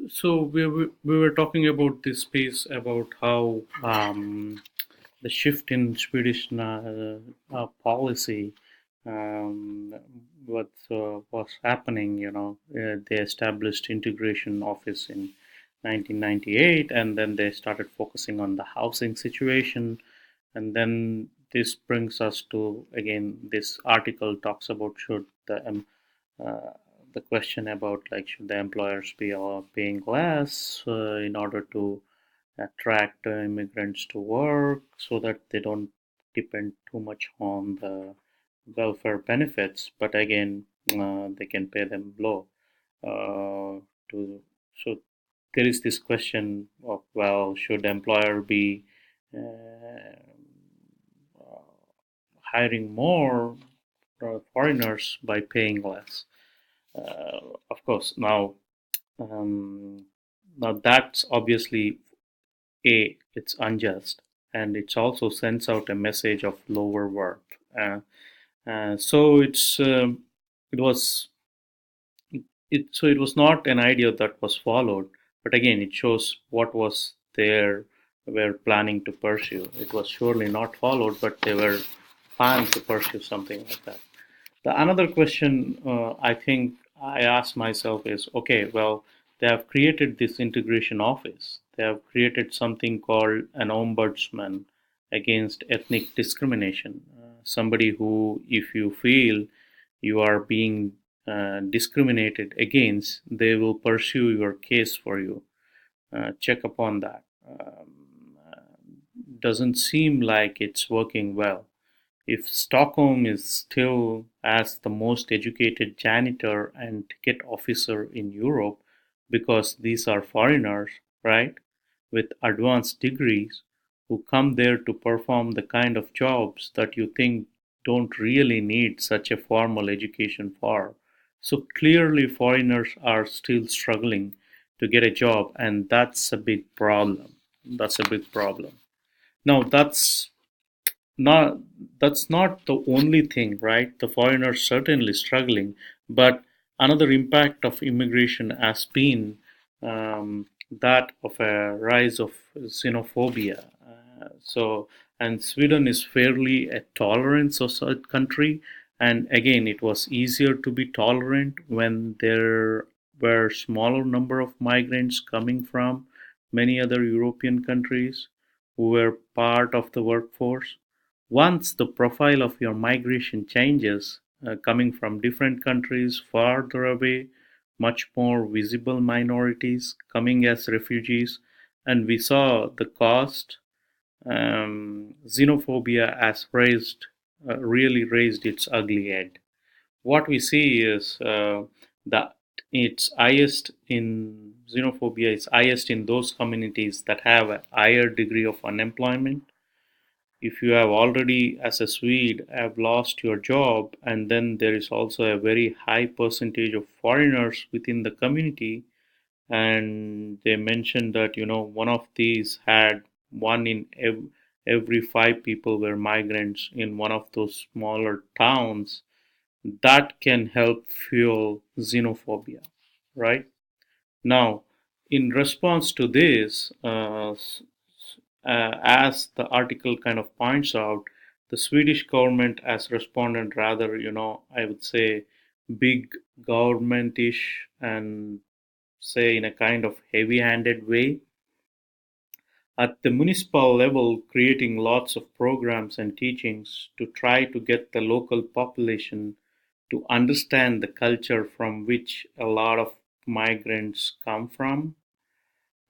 So we were talking about this piece about how the shift in Swedish policy, what was happening. They established integration office in 1998, and then they started focusing on the housing situation, and then this brings us to again this article talks about should uh, the question about like should the employers be paying less in order to attract immigrants to work so that they don't depend too much on the welfare benefits, but again they can pay them low. To so there is this question of well, should employer be uh, hiring more foreigners by paying less? Of course, um, now that's obviously it's unjust, and it also sends out a message of lower worth. So it was it was not an idea that was followed, but again it shows what was there were planning to pursue. It was surely not followed, but they were planning to pursue something like that. The another question I think I ask myself is okay, well, they have created this integration office. They have created something called an ombudsman against ethnic discrimination. Somebody who, if you feel you are being discriminated against, they will pursue your case for you. Check upon that. Doesn't seem like it's working well. If Stockholm is still as the most educated janitor and ticket officer in Europe, because these are foreigners, right, with advanced degrees who come there to perform the kind of jobs that you think don't really need such a formal education for. So clearly, foreigners are still struggling to get a job, and that's a big problem. That's a big problem. Now, not that's not the only thing, right? The foreigners certainly struggling, but another impact of immigration has been that of a rise of xenophobia. And Sweden is fairly a tolerant society country, and again, it was easier to be tolerant when there were smaller number of migrants coming from many other European countries who were part of the workforce. Once the profile of your migration changes, coming from different countries farther away, much more visible minorities coming as refugees, and we saw the cost, xenophobia has really raised its ugly head. What we see is that it's highest in xenophobia is highest in those communities that have a higher degree of unemployment. If you have already, as a Swede, have lost your job, and then there is also a very high percentage of foreigners within the community, and they mentioned that one of these had one in every five people were migrants in one of those smaller towns, that can help fuel xenophobia, right? Now, in response to this, as the article kind of points out, the Swedish government has responded rather, I would say, big governmentish and say in a kind of heavy handed way. At the municipal level, creating lots of programs and teachings to try to get the local population to understand the culture from which a lot of migrants come from.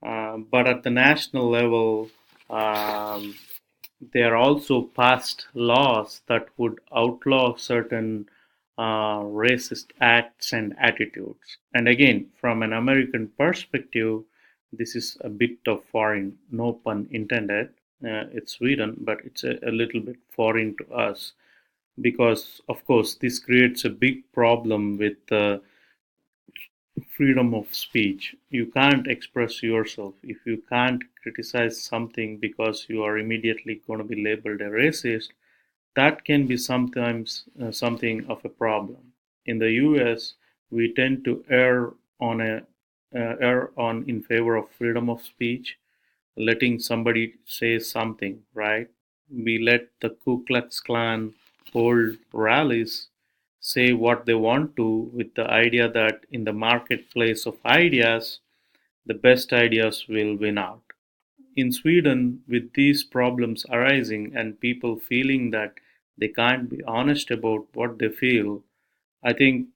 But at the national level, um, there are also passed laws that would outlaw certain racist acts and attitudes. And again, from an American perspective, this is a bit of foreign, no pun intended. It's Sweden, but it's a little bit foreign to us because, of course, this creates a big problem with freedom of speech. You can't express yourself. If you can't criticize something because you are immediately going to be labeled a racist, that can be sometimes something of a problem. In the US, we tend to err on a err on in favor of freedom of speech, letting somebody say something, right? We let the Ku Klux Klan hold rallies, say what they want to, with the idea that in the marketplace of ideas, the best ideas will win out. In Sweden, with these problems arising and people feeling that they can't be honest about what they feel, I think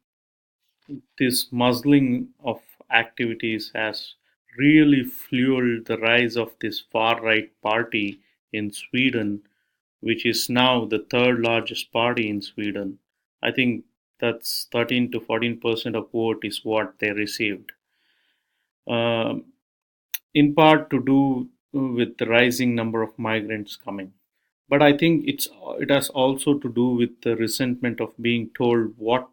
this muzzling of activities has really fueled the rise of this far right party in Sweden, which is now the third largest party in Sweden. I think that's 13 to 14% of vote is what they received. Um in part to do with the rising number of migrants coming. But I think it has also to do with the resentment of being told what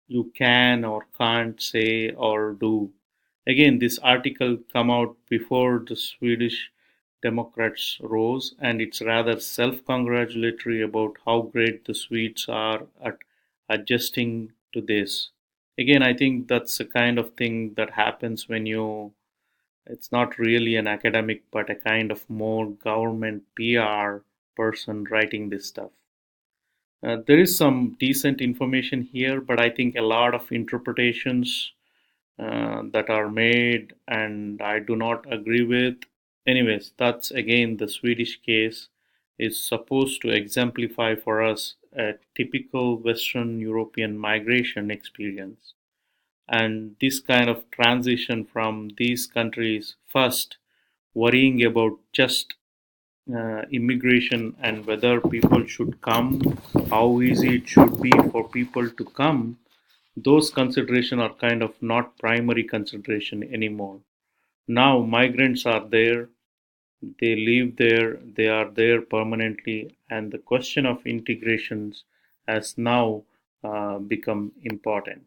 you can or can't say or do. Again, this article come out before the Swedish Democrats rose, and it's rather self-congratulatory about how great the Swedes are at adjusting to this. Again, I think that's the kind of thing that happens when you it's not really an academic, but a kind of more government PR person writing this stuff. There is some decent information here, but I think a lot of interpretations that are made, and I do not agree with. Anyways, that's again the Swedish case is supposed to exemplify for us a typical Western European migration experience. And this kind of transition from these countries first worrying about just immigration and whether people should come, how easy it should be for people to come, those considerations are kind of not primary consideration anymore. Now migrants are there, they live there, they are there permanently, and the question of integrations has now become important.